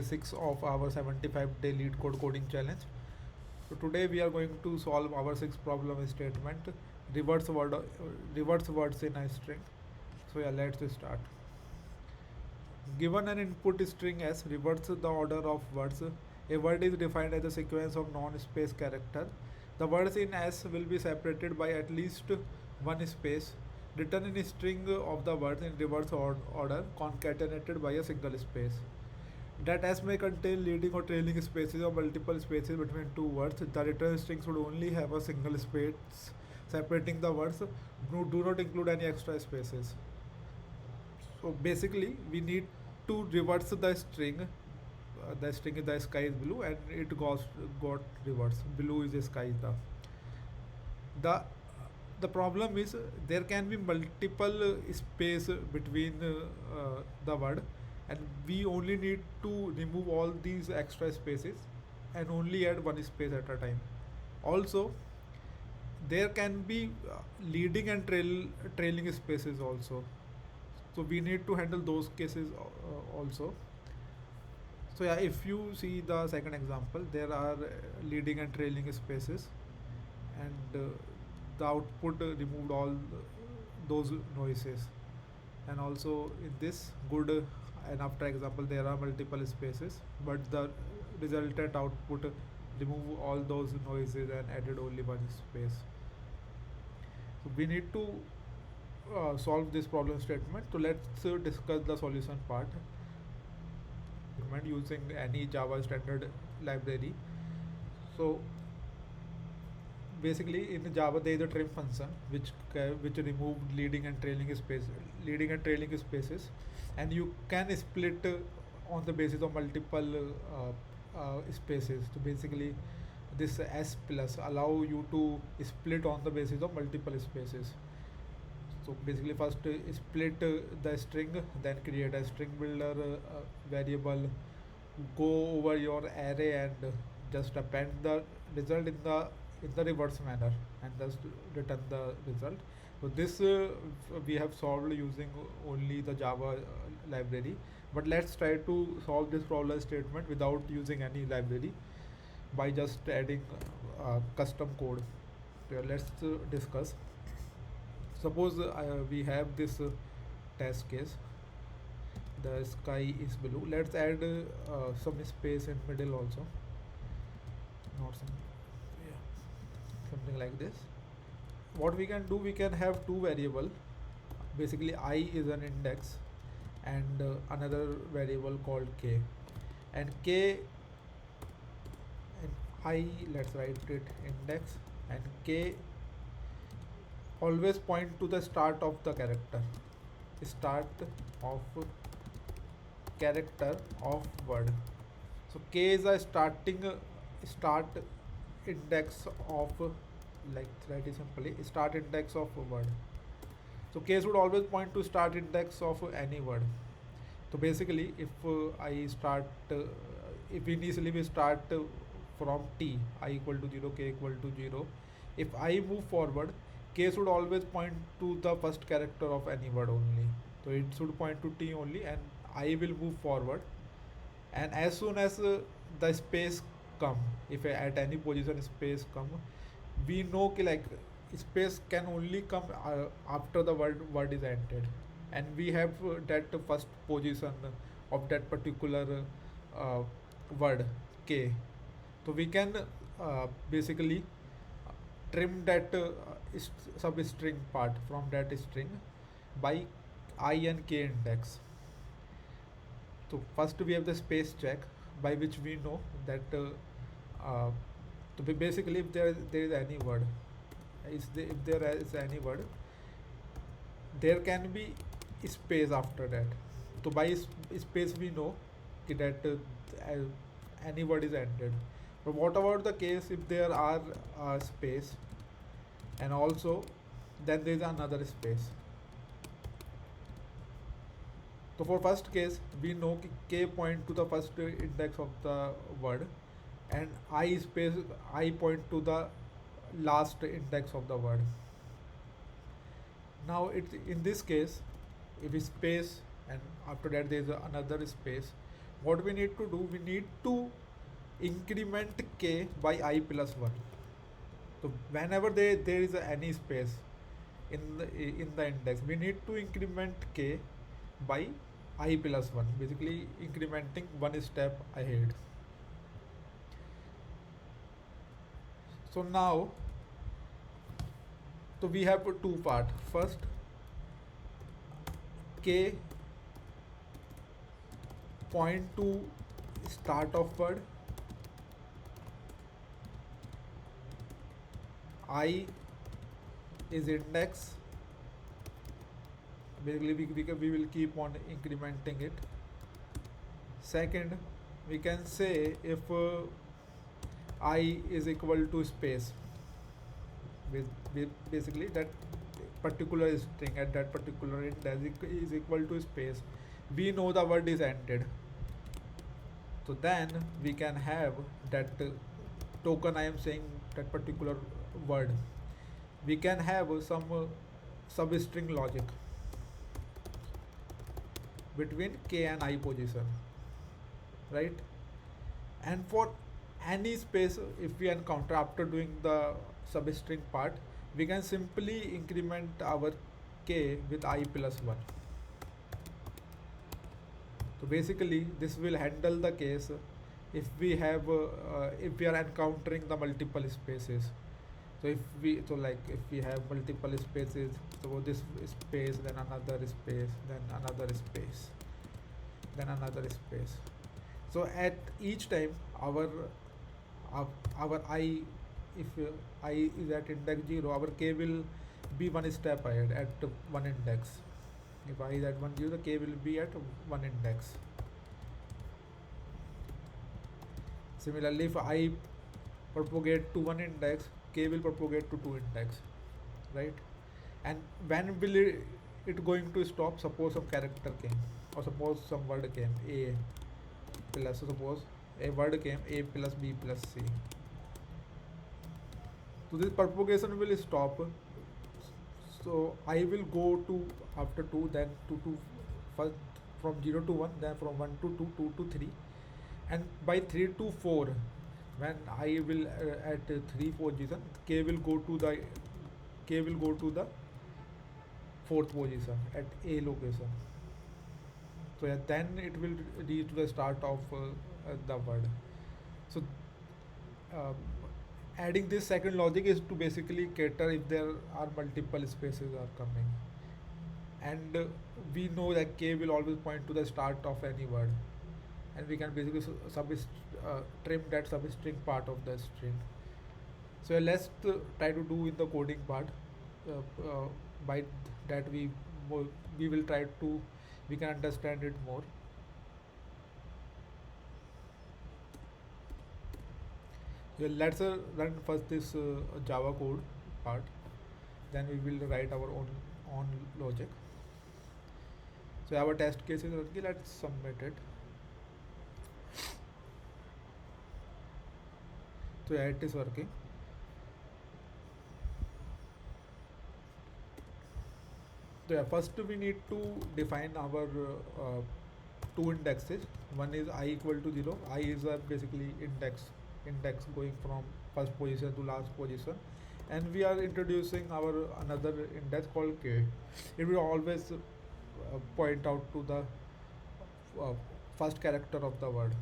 6 of our 75-day lead code coding challenge. So today we are going to solve our sixth problem statement, reverse word reverse words in a string. So yeah, let's start. Given an input string s reverse the order of words. A word is defined as a sequence of non-space character. The words in s will be separated by at least one space. Written in string of the words in reverse order concatenated by a single space. That s may contain leading or trailing spaces or multiple spaces between two words. The return string should only have a single space separating the words. Do not include any extra spaces. So basically, we need to reverse the string. The string is the sky is blue, and it got reversed. Blue is the sky. The the problem is there can be multiple space between the word, and we only need to remove all these extra spaces and only add one space at a time. Also, there can be leading and trailing spaces also, so we need to handle those cases also. So yeah, if you see the second example, there are leading and trailing spaces, and the output removed all those noises. And also in this good and after example, there are multiple spaces, but the resultant output remove all those noises and added only one space. So we need to solve this problem statement. So let's discuss the solution part using any Java standard library. So basically in Java there is a trim function which removed leading and trailing spaces, and you can split on the basis of multiple spaces. So basically this s plus allow you to split on the basis of multiple spaces. So basically first split the string, then create a string builder variable, go over your array and just append the result in the reverse manner and just return the result. So this we have solved using only the Java library, but let's try to solve this problem statement without using any library by just adding custom code. So let's discuss. Suppose we have this test case. The sky is blue. Let's add some space in middle also. Not some, yeah, something like this. What we can do, we can have two variable. Basically, I is an index, and another variable called k. And k and I, let's write it index, and k always point to the start of the character. Start of character of word. So k is a start index of, like write it simply, start index of a word. So k should always point to start index of any word. So basically if I start if initially we start from t, I equal to 0, k equal to 0, if I move forward, k should always point to the first character of any word only. So it should point to t only, and I will move forward. And as soon as the space come, if at any position space come, we know ki like space can only come after the word is entered, and we have that first position of that particular uh, word k. So we can basically trim that substring part from that string by I and k index. So first we have the space check, by which we know that basically if there is any word, if there is any word, there can be space after that. So by space we know that any word is ended. But what about the case if there are space and also then there is another space? So for first case, we know k point to the first index of the word, and I point to the last index of the word. Now it's in this case, if space and after that there is another space, what we need to do, we need to increment k by I plus 1. So whenever there is any space in the index, we need to increment k by I plus 1, basically incrementing one step ahead. So now, so we have two part. First, k point to start of word, I is index. Basically we will keep on incrementing it. Second, we can say if I is equal to space, with basically that particular string at that particular index is equal to space, we know the word is ended. So then we can have that token, I am saying that particular word, we can have some substring logic between k and I position, right? And for any space if we encounter after doing the substring part, we can simply increment our k with I plus 1. So basically this will handle the case if we have if we are encountering the multiple spaces. So if we have multiple spaces, so this space, then another space, then another space, then another space. So at each time our I, if I is at index 0, our k will be one step ahead at one index. If I is at 1 0, the k will be at one index. Similarly, if I propagate to one index, k will propagate to 2 index, right? And when will it going to stop? Suppose some character came, or suppose some word came, a plus, so suppose a word came, a plus b plus c. So this propagation will stop. So I will go to after 2, then to first from 0 to 1, then from 1 to 2, 2 to 3, and by 3 to 4, when I will at 3 position, k will go to the fourth position at a location. So yeah, then it will reach to the start of the word. So adding this second logic is to basically cater if there are multiple spaces are coming, and we know that k will always point to the start of any word, and we can basically trim that substring part of the string. So let's try to do in the coding part. By that we will try to, we can understand it more. Let's run first this Java code part, then we will write our own logic. So our test case is okay, let's submit it. So yeah, it is working. So yeah, first we need to define our two indexes. One is I equal to 0. I is basically index going from first position to last position, and we are introducing our another index called k. It will always point out to the first character of the word.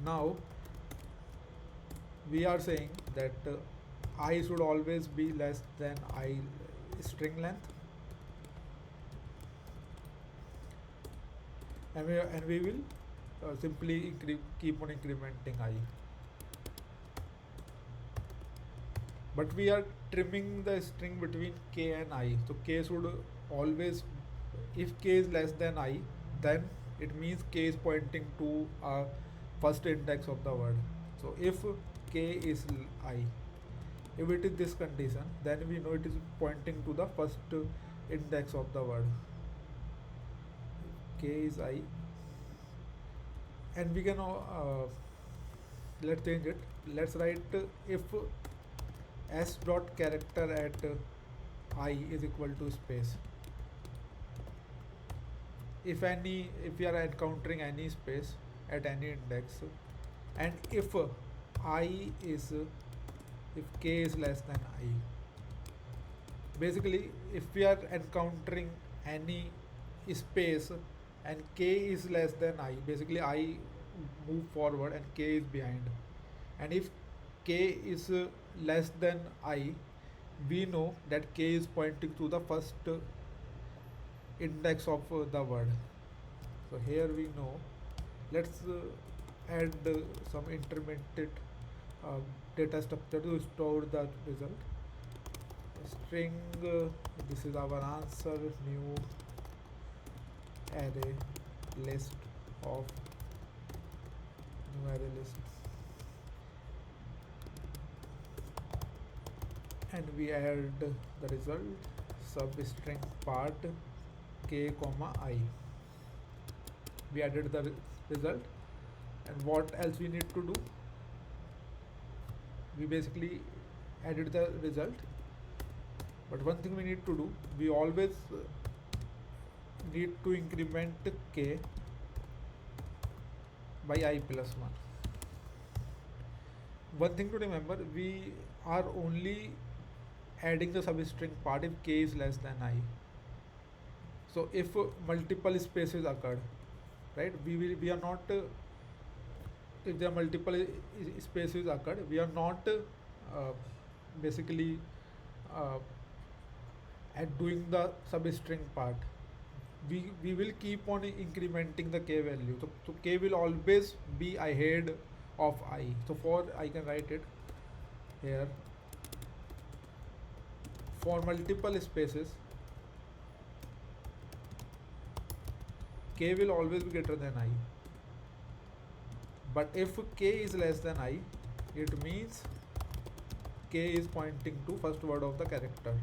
Now we are saying that I should always be less than I string length, and we will simply keep on incrementing I. But we are trimming the string between k and I. So k should always, if k is less than I, then it means k is pointing to first index of the word. So if k is I, if it is this condition, then we know it is pointing to the first index of the word. K is I, and we can let's change it. Let's write if s dot character at I is equal to space. if we are encountering any space at any index, and if I is if k is less than I, basically if we are encountering any space and k is less than I, basically I move forward and k is behind, and if k is less than I, we know that k is pointing to the first index of the word. So here we know. Let's add some intermediate uh, data structure to store the result. String, this is our answer, new array list of new array list, and we add the result substring part k comma I. We added the result, and what else we need to do? We basically added the result, but one thing we need to do, we always need to increment k by I plus 1. One thing to remember, we are only adding the substring part if k is less than I. So if multiple spaces occurred, right, we are not if there are multiple spaces occurred, we are not basically uh, at doing the substring part. We will keep on incrementing the k value. So k will always be ahead of I. So for I can write it here, for multiple spaces k will always be greater than I. But if k is less than I, it means k is pointing to first word of the character.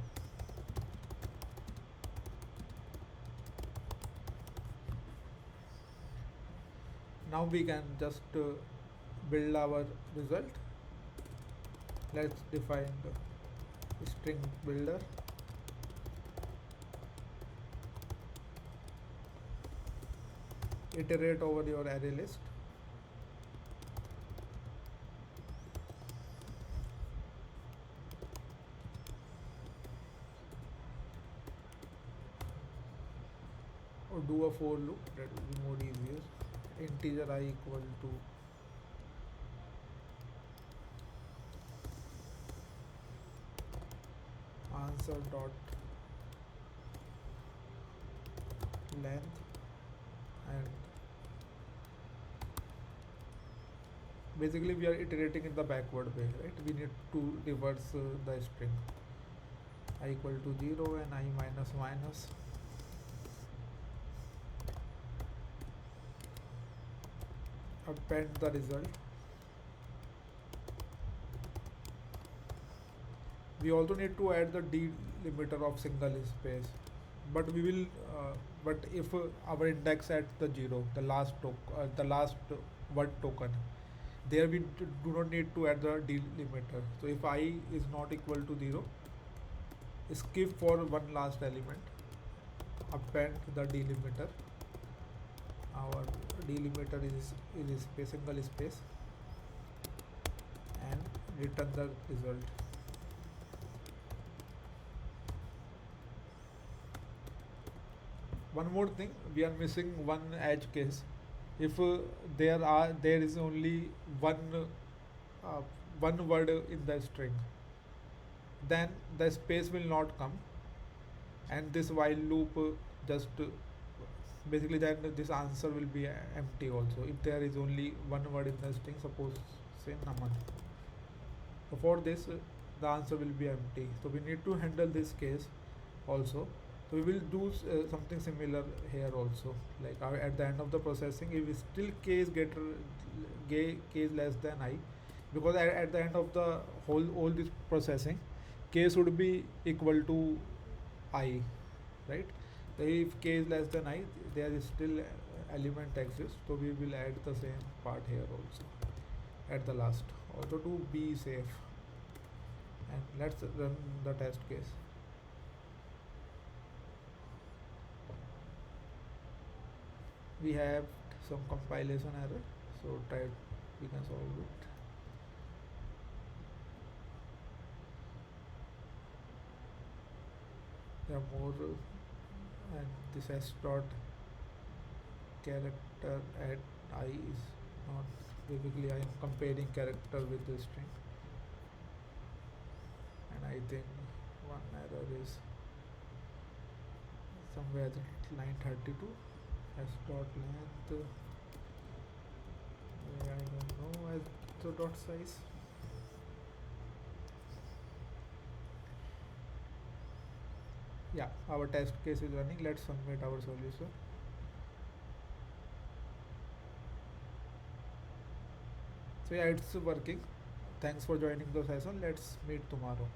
Now we can just build our result. Let's define the string builder. Iterate over your array list. Or do a for loop, that will be more easier. Integer I equal to answer dot length, and basically we are iterating in the backward way, right? We need to reverse the string. I equal to 0 and I minus minus. Append the result. We also need to add the delimiter of single space, but we will but if our index at the 0, the last word token, there we do not need to add the delimiter. So if I is not equal to 0, skip for one last element, append the delimiter. Our delimiter is space, single space, and return the result. One more thing, we are missing one edge case. If there is only one word in the string, then the space will not come, and this while loop just basically then this answer will be empty also if there is only one word in the string, suppose say naman. So for this the answer will be empty, so we need to handle this case also. So we will do something similar here also, like at the end of the processing, if still k is k is less than I, because at the end of the all this processing, k should be equal to I, right? So if k is less than I, there is still element exists, so we will add the same part here also at the last, also to be safe. And let's run the test case. we have some compilation error, so try we can solve it. There are more and this s dot character at I is not, basically I am comparing character with the string, and I think one error is somewhere at line 32. S dot length, I don't know, as the dot size. Yeah, our test case is running. Let's submit our solution. So yeah, it's working. Thanks for joining the session. Let's meet tomorrow.